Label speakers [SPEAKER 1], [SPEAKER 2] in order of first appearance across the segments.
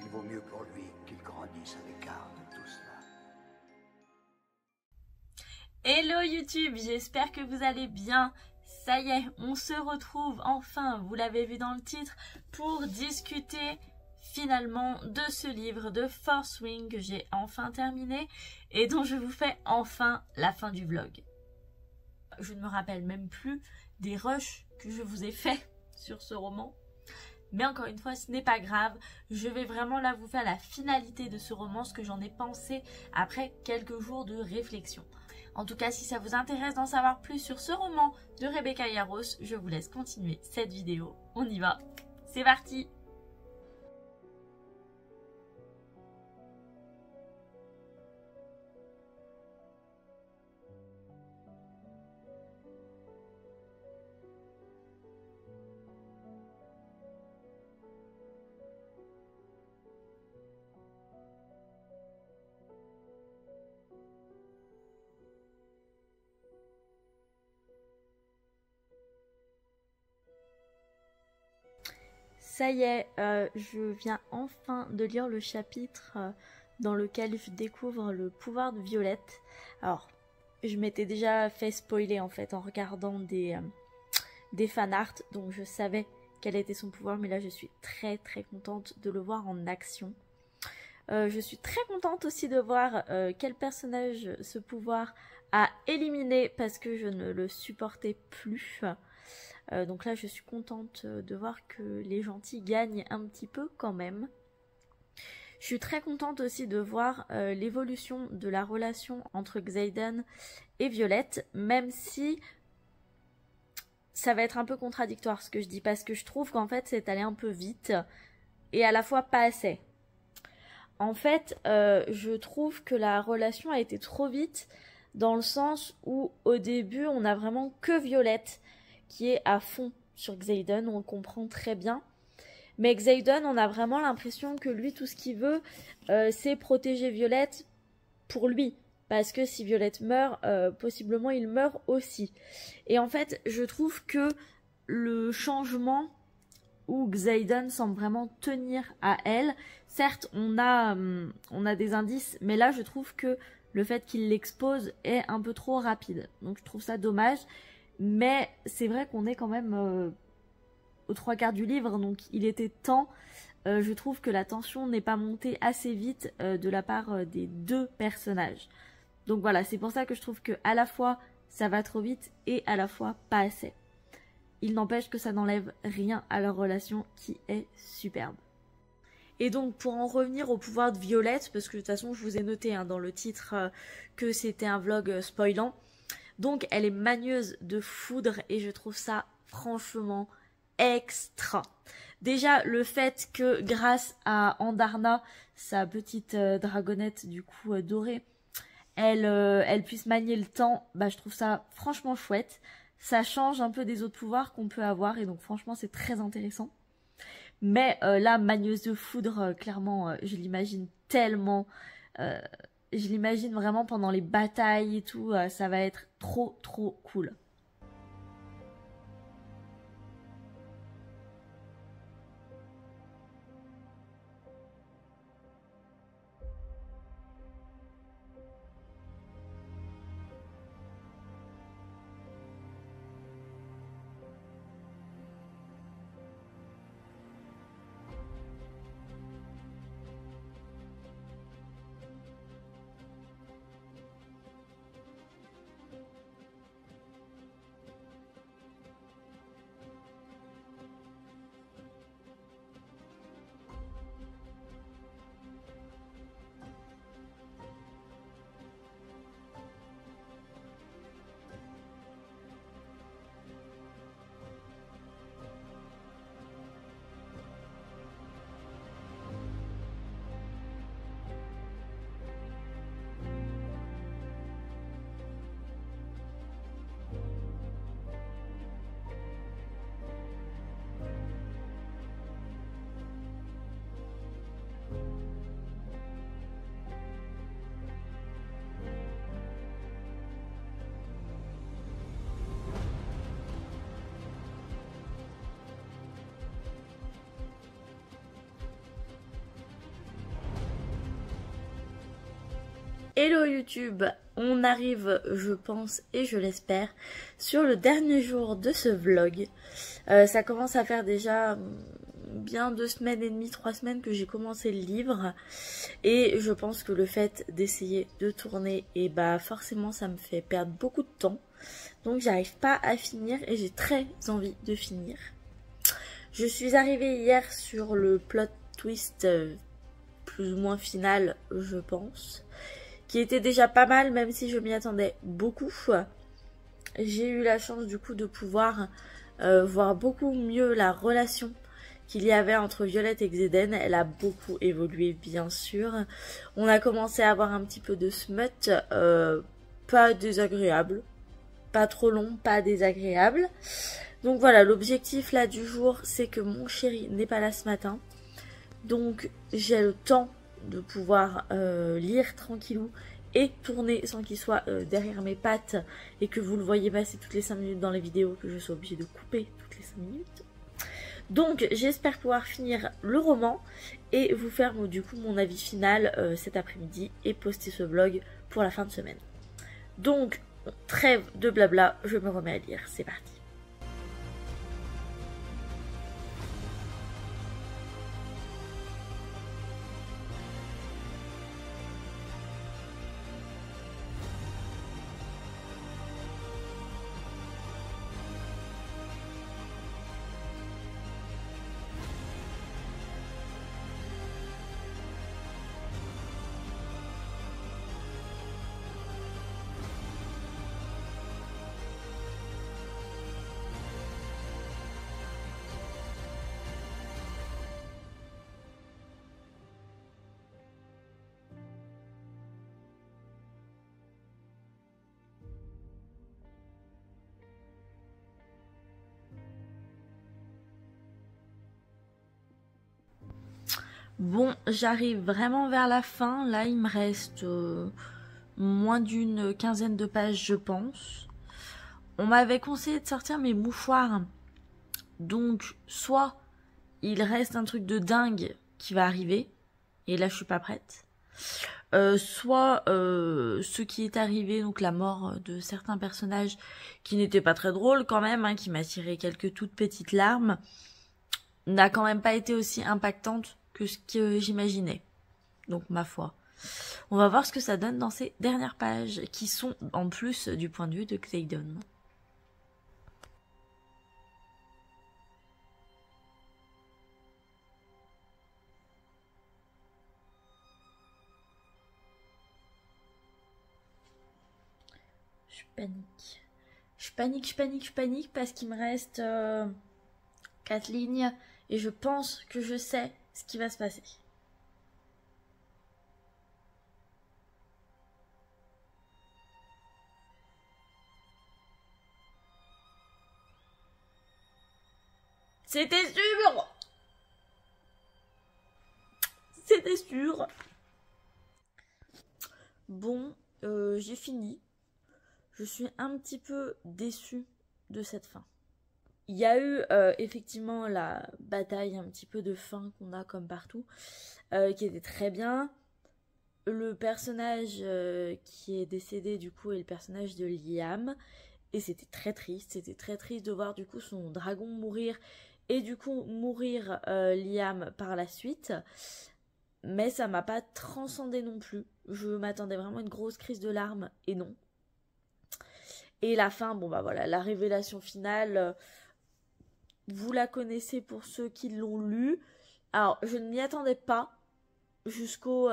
[SPEAKER 1] Il vaut mieux pour lui qu'il grandisse à l'écart de tout cela.
[SPEAKER 2] Hello YouTube, j'espère que vous allez bien. Ça y est, on se retrouve enfin, vous l'avez vu dans le titre, pour discuter finalement de ce livre de Fourth Wing que j'ai enfin terminé et dont je vous fais enfin la fin du vlog. Je ne me rappelle même plus des rushs que je vous ai fait sur ce roman. Mais encore une fois, ce n'est pas grave. Je vais vraiment là vous faire la finalité de ce roman, ce que j'en ai pensé après quelques jours de réflexion. En tout cas, si ça vous intéresse d'en savoir plus sur ce roman de Rebecca Yarros, je vous laisse continuer cette vidéo. On y va, c'est parti! Ça y est, je viens enfin de lire le chapitre dans lequel je découvre le pouvoir de Violette. Alors, je m'étais déjà fait spoiler en fait en regardant des fanarts, donc je savais quel était son pouvoir, mais là je suis très contente de le voir en action. Je suis très contente aussi de voir quel personnage ce pouvoir a éliminé parce que je ne le supportais plus. Donc là je suis contente de voir que les gentils gagnent un petit peu quand même. Je suis très contente aussi de voir l'évolution de la relation entre Xaden et Violette, même si ça va être un peu contradictoire ce que je dis, parce que je trouve qu'en fait c'est allé un peu vite et à la fois pas assez. En fait, je trouve que la relation a été trop vite dans le sens où au début on a vraiment que Violette qui est à fond sur Xaden, on le comprend très bien. Mais Xaden, on a vraiment l'impression que lui, tout ce qu'il veut, c'est protéger Violette pour lui. Parce que si Violette meurt, possiblement il meurt aussi. Et en fait, je trouve que le changement où Xaden semble vraiment tenir à elle, certes, on a des indices, mais là, je trouve que le fait qu'il l'expose est un peu trop rapide. Donc, je trouve ça dommage. Mais c'est vrai qu'on est quand même aux 3/4 du livre, donc il était temps. Je trouve que la tension n'est pas montée assez vite de la part des deux personnages. Donc voilà, c'est pour ça que je trouve que à la fois ça va trop vite et à la fois pas assez. Il n'empêche que ça n'enlève rien à leur relation qui est superbe. Et donc pour en revenir au pouvoir de Violette, parce que de toute façon je vous ai noté dans le titre que c'était un vlog spoilant. Donc elle est manieuse de foudre et je trouve ça franchement extra. Déjà le fait que grâce à Andarna, sa petite dragonnette du coup dorée, elle puisse manier le temps, bah je trouve ça franchement chouette. Ça change un peu des autres pouvoirs qu'on peut avoir et donc franchement c'est très intéressant. Mais là, manieuse de foudre, clairement, je l'imagine tellement... je l'imagine vraiment pendant les batailles et tout, ça va être trop cool. Hello YouTube, on arrive, je pense et je l'espère, sur le dernier jour de ce vlog. Ça commence à faire déjà bien 2 semaines et demie, 3 semaines que j'ai commencé le livre. Et je pense que le fait d'essayer de tourner, et bah forcément ça me fait perdre beaucoup de temps. Donc j'arrive pas à finir et j'ai très envie de finir. Je suis arrivée hier sur le plot twist plus ou moins final, je pense, qui était déjà pas mal, même si je m'y attendais beaucoup. J'ai eu la chance du coup de pouvoir voir beaucoup mieux la relation qu'il y avait entre Violette et Xaden. Elle a beaucoup évolué, bien sûr. On a commencé à avoir un petit peu de smut, pas désagréable, pas trop long, pas désagréable. Donc voilà, l'objectif là du jour, c'est que mon chéri n'est pas là ce matin. Donc j'ai le temps de pouvoir lire tranquillou et tourner sans qu'il soit derrière mes pattes et que vous le voyez passer toutes les 5 minutes dans les vidéos, que je sois obligée de couper toutes les 5 minutes. Donc j'espère pouvoir finir le roman et vous faire du coup mon avis final cet après-midi et poster ce vlog pour la fin de semaine. Donc trêve de blabla, je me remets à lire, c'est parti. Bon, j'arrive vraiment vers la fin. Là, il me reste moins d'une quinzaine de pages, je pense. On m'avait conseillé de sortir mes mouchoirs. Donc, soit il reste un truc de dingue qui va arriver. Et là, je suis pas prête. Soit ce qui est arrivé, donc la mort de certains personnages qui n'étaient pas très drôles quand même, hein, qui m'a tiré quelques toutes petites larmes, n'a quand même pas été aussi impactante que ce que j'imaginais. Donc ma foi. On va voir ce que ça donne dans ces dernières pages, qui sont en plus du point de vue de Xaden. Je panique. Je panique parce qu'il me reste 4 lignes et je pense que je sais ce qui va se passer. C'était sûr! C'était sûr! Bon, j'ai fini. Je suis un petit peu déçue de cette fin. Il y a eu effectivement la bataille un petit peu de fin qu'on a comme partout, qui était très bien. Le personnage qui est décédé du coup est le personnage de Liam. Et c'était très triste de voir du coup son dragon mourir et du coup mourir Liam par la suite. Mais ça m'a pas transcendé non plus. Je m'attendais vraiment à une grosse crise de larmes et non. Et la fin, bon bah voilà, la révélation finale, vous la connaissez pour ceux qui l'ont lu. Alors, je ne m'y attendais pas jusqu'aux,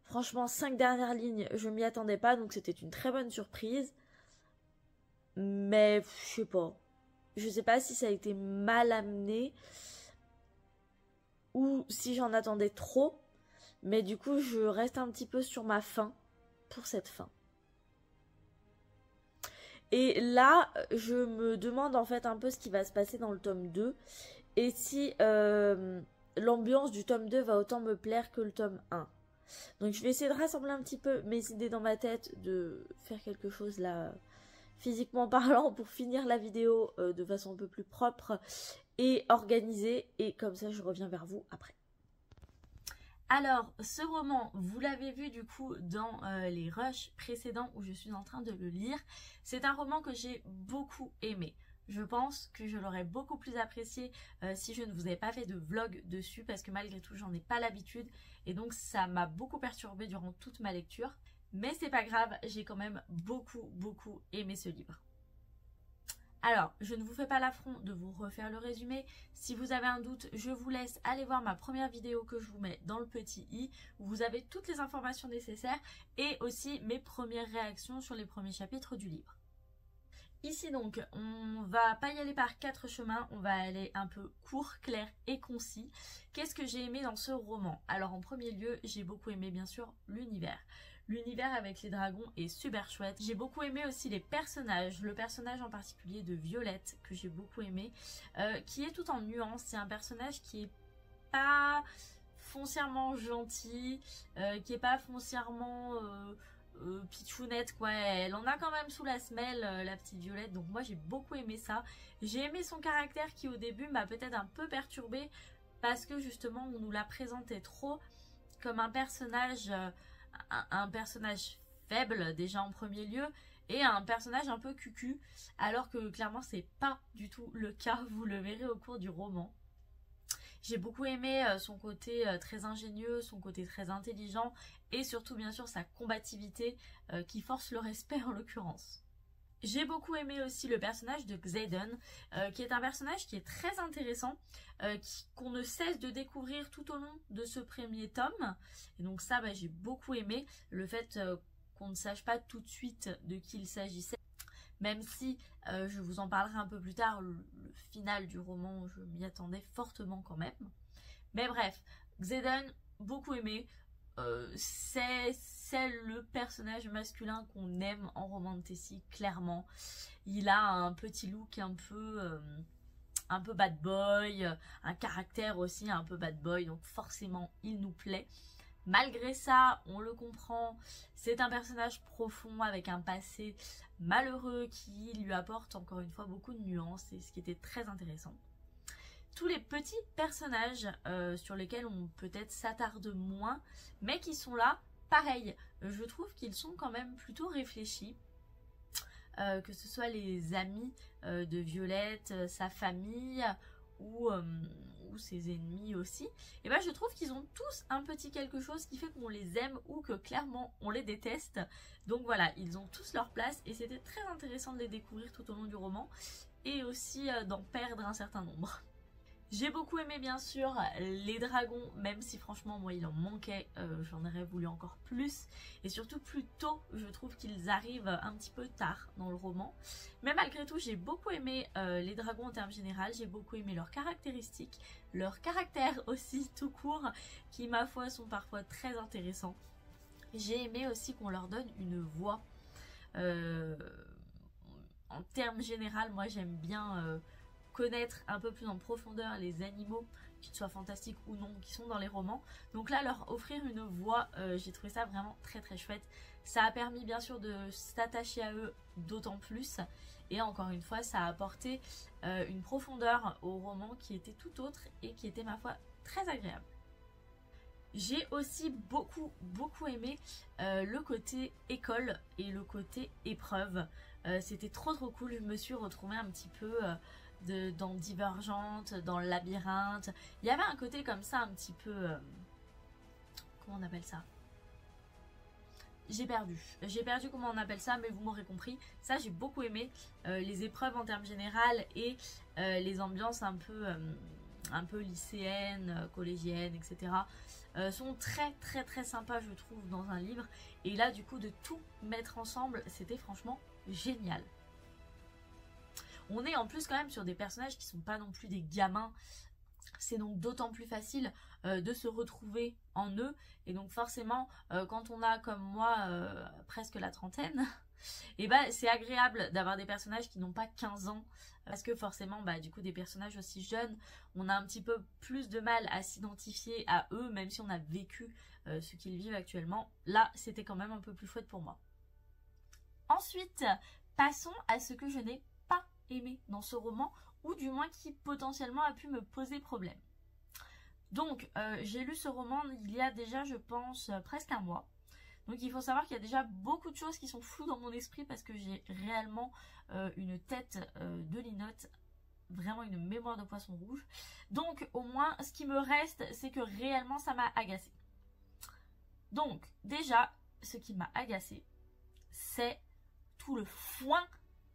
[SPEAKER 2] franchement, 5 dernières lignes, je m'y attendais pas, donc c'était une très bonne surprise. Mais, je sais pas si ça a été mal amené ou si j'en attendais trop. Mais du coup, je reste un petit peu sur ma faim pour cette fin. Et là, je me demande en fait un peu ce qui va se passer dans le tome 2. Et si l'ambiance du tome 2 va autant me plaire que le tome 1. Donc je vais essayer de rassembler un petit peu mes idées dans ma tête, de faire quelque chose là, physiquement parlant, pour finir la vidéo de façon un peu plus propre et organisée. Et comme ça, je reviens vers vous après. Alors, ce roman, vous l'avez vu du coup dans les rushs précédents où je suis en train de le lire. C'est un roman que j'ai beaucoup aimé. Je pense que je l'aurais beaucoup plus apprécié si je ne vous avais pas fait de vlog dessus parce que malgré tout, j'en ai pas l'habitude et donc ça m'a beaucoup perturbée durant toute ma lecture. Mais c'est pas grave, j'ai quand même beaucoup aimé ce livre. Alors, je ne vous fais pas l'affront de vous refaire le résumé. Si vous avez un doute, je vous laisse aller voir ma première vidéo que je vous mets dans le petit i, où vous avez toutes les informations nécessaires et aussi mes premières réactions sur les premiers chapitres du livre. Ici donc, on va pas y aller par 4 chemins, on va aller un peu court, clair et concis. Qu'est-ce que j'ai aimé dans ce roman? Alors en premier lieu, j'ai beaucoup aimé bien sûr l'univers. L'univers avec les dragons est super chouette. J'ai beaucoup aimé aussi les personnages, le personnage en particulier de Violette que j'ai beaucoup aimé, qui est tout en nuances. C'est un personnage qui est pas foncièrement gentil, qui est pas foncièrement pitchounette quoi, elle en a quand même sous la semelle la petite Violette, donc moi j'ai beaucoup aimé ça. J'ai aimé son caractère qui au début m'a peut-être un peu perturbée parce que justement on nous la présentait trop comme un personnage faible déjà en premier lieu et un personnage un peu cucu, alors que clairement c'est pas du tout le cas, vous le verrez au cours du roman. J'ai beaucoup aimé son côté très ingénieux, son côté très intelligent et surtout bien sûr sa combativité qui force le respect en l'occurrence. J'ai beaucoup aimé aussi le personnage de Xaden, qui est un personnage qui est très intéressant, qu'on ne cesse de découvrir tout au long de ce premier tome. Et donc ça, j'ai beaucoup aimé le fait qu'on ne sache pas tout de suite de qui il s'agissait. Même si je vous en parlerai un peu plus tard, le final du roman, je m'y attendais fortement quand même. Mais bref, Xaden, beaucoup aimé. C'est le personnage masculin qu'on aime en roman de Tessie, clairement. Il a un petit look un peu bad boy, un caractère aussi un peu bad boy, donc forcément il nous plaît. Malgré ça, on le comprend, c'est un personnage profond avec un passé malheureux qui lui apporte encore une fois beaucoup de nuances, et ce qui était très intéressant. Tous les petits personnages sur lesquels on peut-être s'attarde moins, mais qui sont là, pareil, je trouve qu'ils sont quand même plutôt réfléchis. Que ce soit les amis de Violette, sa famille ou ses ennemis aussi, et je trouve qu'ils ont tous un petit quelque chose qui fait qu'on les aime ou que clairement on les déteste. Donc voilà, ils ont tous leur place et c'était très intéressant de les découvrir tout au long du roman et aussi d'en perdre un certain nombre. J'ai beaucoup aimé bien sûr les dragons, même si franchement moi il en manquait, j'en aurais voulu encore plus. Et surtout plus tôt, je trouve qu'ils arrivent un petit peu tard dans le roman. Mais malgré tout j'ai beaucoup aimé les dragons en termes généraux, j'ai beaucoup aimé leurs caractéristiques, leur caractère aussi tout court, qui ma foi sont parfois très intéressants. J'ai aimé aussi qu'on leur donne une voix. En termes généraux, moi j'aime bien... connaître un peu plus en profondeur les animaux, qu'ils soient fantastiques ou non, qui sont dans les romans. Donc là, leur offrir une voix, j'ai trouvé ça vraiment très chouette. Ça a permis bien sûr de s'attacher à eux d'autant plus. Et encore une fois, ça a apporté une profondeur au roman qui était tout autre et qui était ma foi très agréable. J'ai aussi beaucoup aimé le côté école et le côté épreuve. C'était trop cool, je me suis retrouvée un petit peu... dans Divergente, dans le Labyrinthe. Il y avait un côté comme ça un petit peu... comment on appelle ça? J'ai perdu comment on appelle ça, mais vous m'aurez compris. Ça j'ai beaucoup aimé. Les épreuves en termes généraux et les ambiances un peu lycéennes, collégiennes, etc. Sont très sympas je trouve dans un livre. Et là du coup de tout mettre ensemble, c'était franchement génial. On est en plus quand même sur des personnages qui sont pas non plus des gamins. C'est donc d'autant plus facile de se retrouver en eux. Et donc forcément, quand on a comme moi presque la trentaine, et c'est agréable d'avoir des personnages qui n'ont pas 15 ans. Parce que forcément, du coup, des personnages aussi jeunes, on a un petit peu plus de mal à s'identifier à eux, même si on a vécu ce qu'ils vivent actuellement. Là, c'était quand même un peu plus chouette pour moi. Ensuite, passons à ce que je n'ai pas aimé dans ce roman, ou du moins qui potentiellement a pu me poser problème. Donc, j'ai lu ce roman il y a déjà, je pense, presque un mois. Donc il faut savoir qu'il y a déjà beaucoup de choses qui sont floues dans mon esprit parce que j'ai réellement une tête de linotte, vraiment une mémoire de poisson rouge. Donc au moins ce qui me reste, c'est que réellement ça m'a agacée. Donc déjà, ce qui m'a agacée, c'est tout le foin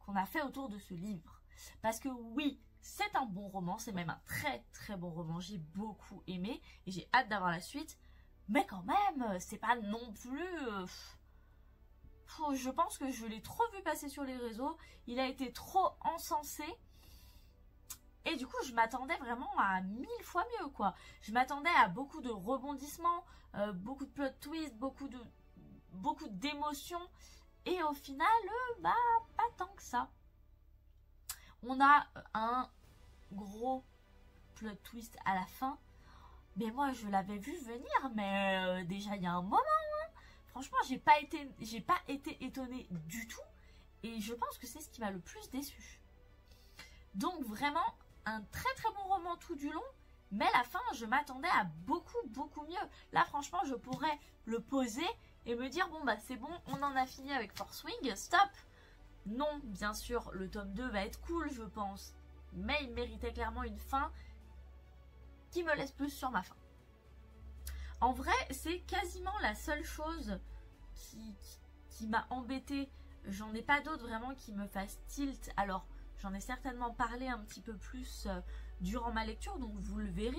[SPEAKER 2] qu'on a fait autour de ce livre. Parce que oui, c'est un bon roman, c'est même un très très bon roman, j'ai beaucoup aimé et j'ai hâte d'avoir la suite. Mais quand même, c'est pas non plus... je pense que je l'ai trop vu passer sur les réseaux. Il a été trop encensé. Et du coup, je m'attendais vraiment à 1000 fois mieux, quoi. Je m'attendais à beaucoup de rebondissements, beaucoup de plot twists, beaucoup d'émotions. Et au final, pas tant que ça. On a un gros plot twist à la fin. Mais moi, je l'avais vu venir, mais déjà il y a un moment. Hein. Franchement, j'ai pas été étonnée du tout. Et je pense que c'est ce qui m'a le plus déçue. Donc vraiment, un très très bon roman tout du long. Mais la fin, je m'attendais à beaucoup mieux. Là, franchement, je pourrais le poser et me dire, bon bah c'est bon, on en a fini avec Force Wing, stop. Non, bien sûr, le tome 2 va être cool, je pense. Mais il méritait clairement une fin qui me laisse plus sur ma faim. En vrai, c'est quasiment la seule chose qui m'a embêtée. J'en ai pas d'autres vraiment qui me fassent tilt. Alors, j'en ai certainement parlé un petit peu plus durant ma lecture, donc vous le verrez.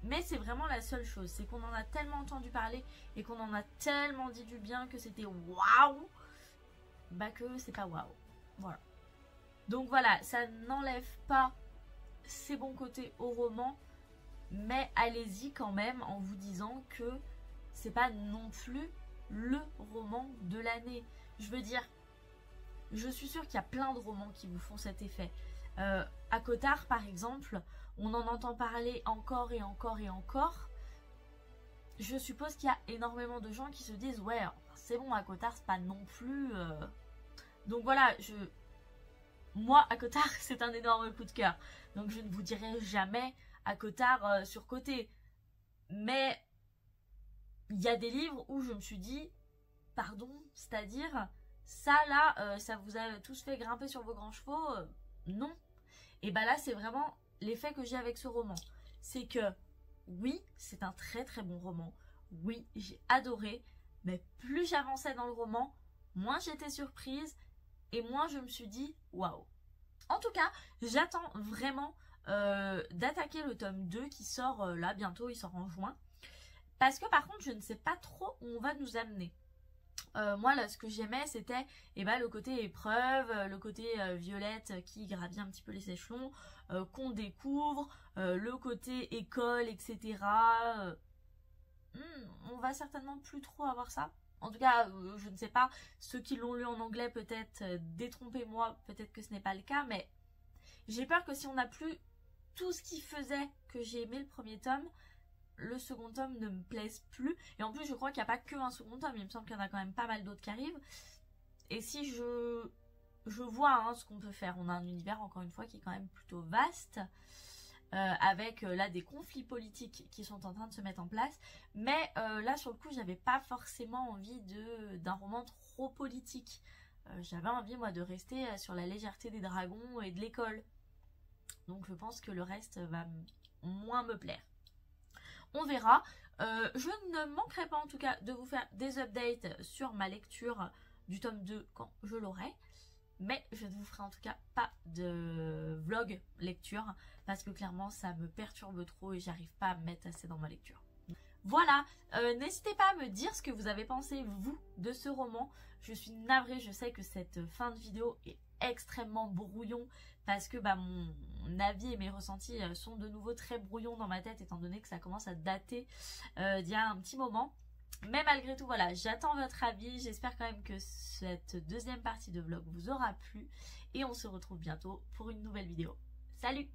[SPEAKER 2] Mais c'est vraiment la seule chose. C'est qu'on en a tellement entendu parler et qu'on en a tellement dit du bien que c'était waouh, bah que c'est pas waouh. Voilà. Donc voilà, ça n'enlève pas ses bons côtés au roman. Mais allez-y quand même en vous disant que c'est pas non plus le roman de l'année. Je veux dire, je suis sûre qu'il y a plein de romans qui vous font cet effet. À Cotard, par exemple, on en entend parler encore et encore et encore. Je suppose qu'il y a énormément de gens qui se disent « Ouais, c'est bon, à Cotard, c'est pas non plus... Donc voilà, moi, à Cotard, c'est un énorme coup de cœur. Donc je ne vous dirai jamais... à Cotard surcoté. Mais il y a des livres où je me suis dit, pardon, c'est-à-dire, ça là, ça vous a tous fait grimper sur vos grands chevaux, non. Et bah là, c'est vraiment l'effet que j'ai avec ce roman. C'est que, oui, c'est un très très bon roman. Oui, j'ai adoré, mais plus j'avançais dans le roman, moins j'étais surprise et moins je me suis dit, waouh. En tout cas, j'attends vraiment d'attaquer le tome 2 qui sort là bientôt, il sort en juin. Parce que par contre, je ne sais pas trop où on va nous amener. Moi là, ce que j'aimais, c'était le côté épreuve, le côté Violette qui gravit un petit peu les échelons, qu'on découvre, le côté école, etc. On va certainement plus trop avoir ça. En tout cas, je ne sais pas, ceux qui l'ont lu en anglais, peut-être, détrompez-moi, peut-être que ce n'est pas le cas, mais j'ai peur que si on n'a plus tout ce qui faisait que j'ai aimé le premier tome, le second tome ne me plaise plus. Et en plus, je crois qu'il n'y a pas que un second tome, il me semble qu'il y en a quand même pas mal d'autres qui arrivent. Et si je vois ce qu'on peut faire, on a un univers, encore une fois, qui est quand même plutôt vaste, avec là des conflits politiques qui sont en train de se mettre en place. Mais là, sur le coup, j'avais pas forcément envie d'un roman trop politique. J'avais envie, moi, de rester sur la légèreté des dragons et de l'école. Donc, je pense que le reste va moins me plaire. On verra. Je ne manquerai pas, en tout cas, de vous faire des updates sur ma lecture du tome 2 quand je l'aurai. Mais je ne vous ferai en tout cas pas de vlog lecture parce que clairement, ça me perturbe trop et j'arrive pas à me mettre assez dans ma lecture. Voilà, n'hésitez pas à me dire ce que vous avez pensé, vous, de ce roman. Je suis navrée, je sais que cette fin de vidéo est extrêmement brouillon parce que mon avis et mes ressentis sont de nouveau très brouillons dans ma tête étant donné que ça commence à dater d'il y a un petit moment. Mais malgré tout, voilà, j'attends votre avis. J'espère quand même que cette deuxième partie de vlog vous aura plu et on se retrouve bientôt pour une nouvelle vidéo. Salut!